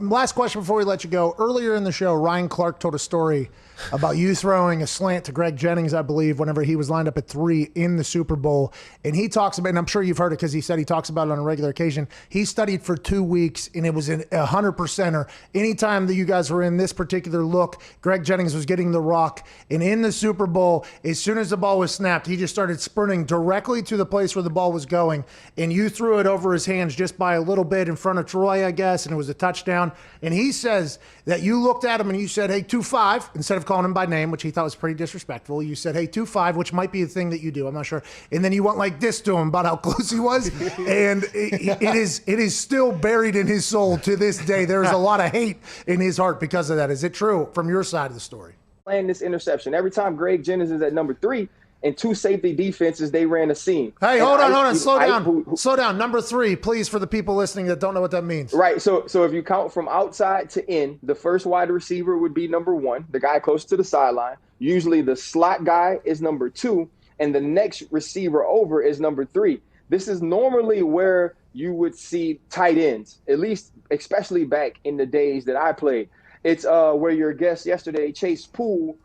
Last question before we let you go. Earlier in the show, Ryan Clark told a story about you throwing a slant to Greg Jennings, I believe, whenever he was lined up at 3 in the Super Bowl. And he talks about, and I'm sure you've heard it because he said he talks about it on a regular occasion. He studied for 2 weeks, and it was a 100%er. Anytime that you guys were in this particular look, Greg Jennings was getting the rock. And in the Super Bowl, as soon as the ball was snapped, he just started sprinting directly to the place where the ball was going. And you threw it over his hands just by a little bit in front of Troy, I guess, and it was a touchdown. And he says that you looked at him and you said, hey, 2-5, instead of calling him by name, which he thought was pretty disrespectful. You said, hey, 2-5, which might be a thing that you do. I'm not sure. And then you went like this to him about how close he was. And it is still buried in his soul to this day. There's a lot of hate in his heart because of that. Is it true from your side of the story? Playing this interception. Every time Greg Jennings is at number 3, and 2 safety defenses, they ran a seam. Hey, hold on. Slow down. Number 3, please, for the people listening that don't know what that means. Right. So if you count from outside to in, the first wide receiver would be number 1, the guy close to the sideline. Usually the slot guy is number 2, and the next receiver over is number 3. This is normally where you would see tight ends, at least especially back in the days that I played. It's where your guest yesterday, Chase Poole,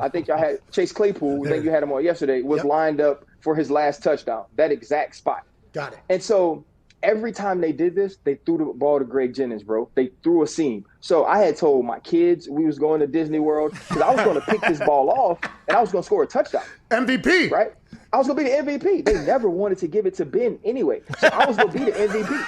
I think y'all had Chase Claypool, I think you had him on yesterday, was lined up for his last touchdown, that exact spot. Got it. And so every time they did this, they threw the ball to Greg Jennings, bro. They threw a seam. So I had told my kids we was going to Disney World because I was going to pick this ball off and I was going to score a touchdown. MVP. Right? I was going to be the MVP. They never wanted to give it to Ben anyway. So I was going to be the MVP.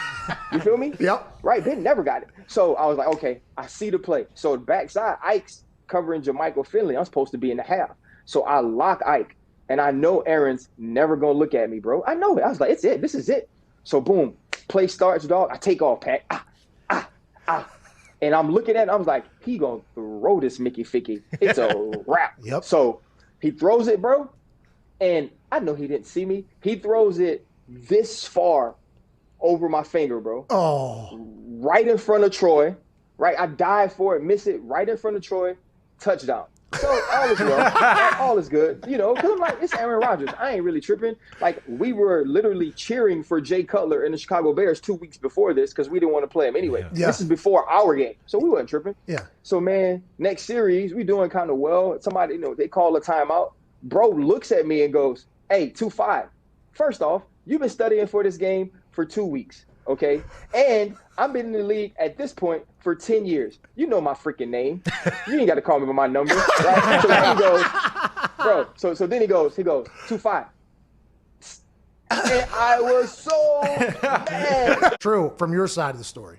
You feel me? Yep. Right? Ben never got it. So I was like, okay, I see the play. So backside, Ike's covering Jermichael Finley. I'm supposed to be in the half. So I lock Ike, and I know Aaron's never going to look at me, bro. I know it. I was like, it's it. This is it. So boom, play starts, dog. I take off, Pat. And I'm looking at it. I was like, he going to throw this Mickey Ficky. It's a wrap. Yep. So he throws it, bro. And I know he didn't see me. He throws it this far over my finger, bro. Oh. Right in front of Troy. Right? I dive for it, miss it right in front of Troy. Touchdown. So all is well. All is good. You know, because I'm like, it's Aaron Rodgers. I ain't really tripping. Like, we were literally cheering for Jay Cutler and the Chicago Bears 2 weeks before this because we didn't want to play him anyway. Yeah. This is before our game. So we wasn't tripping. Yeah. So, man, next series, we doing kind of well. Somebody, you know, they call a timeout. Bro looks at me and goes, hey, 2-5. First off, you've been studying for this game for 2 weeks. Okay. And I've been in the league at this point for 10 years. You know my freaking name. You ain't got to call me by my number. Right? So then he goes, bro. So then he goes, 2-5. And I was so mad. True from your side of the story.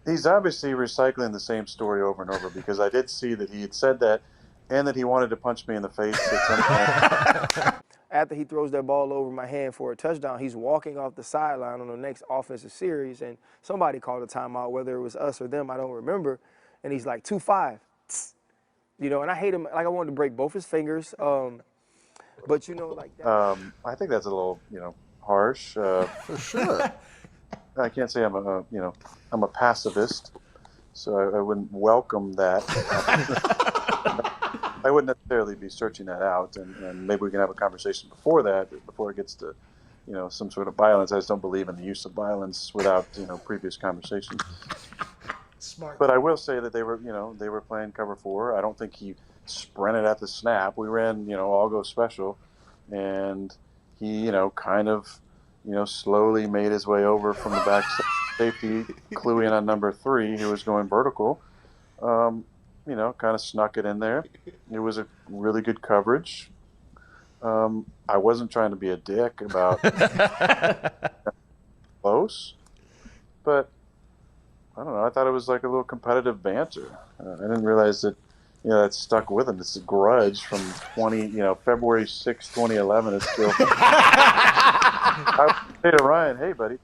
He's obviously recycling the same story over and over because I did see that he had said that and that he wanted to punch me in the face at some point. After he throws that ball over my hand for a touchdown, he's walking off the sideline on the next offensive series, and somebody called a timeout, whether it was us or them, I don't remember, and he's like, 2-5. You know, and I hate him. Like, I wanted to break both his fingers, but, you know, like that. I think that's a little, harsh. For sure. I can't say I'm a pacifist, so I wouldn't welcome that. I wouldn't necessarily be searching that out, and maybe we can have a conversation before it gets to, some sort of violence. I just don't believe in the use of violence without, previous conversation. Smart. But I will say that they were playing cover 4. I don't think he sprinted at the snap. We ran, all go special, and he, kind of, slowly made his way over from the back safety, cluing on number 3, who was going vertical. Kind of snuck it in there. It was a really good coverage. I wasn't trying to be a dick about close, but I don't know. I thought it was like a little competitive banter. I didn't realize that, that stuck with him. It's a grudge from February 6, 2011. It's still. I would say to Ryan, hey, buddy,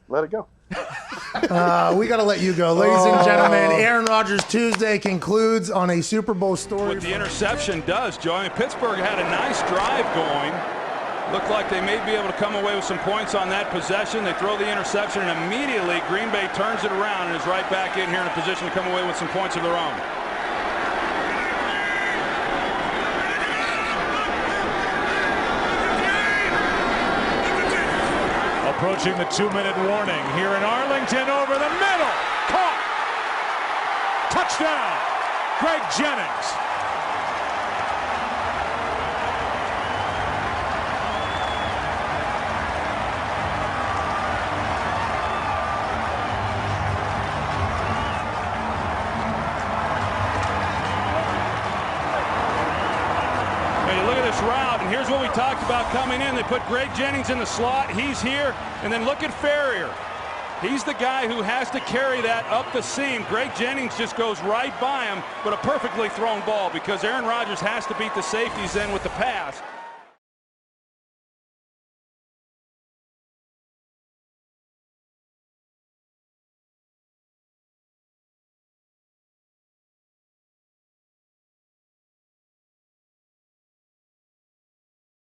let it go. We got to let you go. Ladies and gentlemen, Aaron Rodgers Tuesday concludes on a Super Bowl story. What the interception does, Joe. I mean, Pittsburgh had a nice drive going. Looked like they may be able to come away with some points on that possession. They throw the interception, and immediately Green Bay turns it around and is right back in here in a position to come away with some points of their own. Approaching the 2-minute warning here in Arlington, over the middle. Caught. Touchdown. Greg Jennings. Route, and here's what we talked about coming in. They put Greg Jennings in the slot. He's here, and then look at Ferrier. He's the guy who has to carry that up the seam. Greg Jennings just goes right by him, but a perfectly thrown ball because Aaron Rodgers has to beat the safeties in with the pass.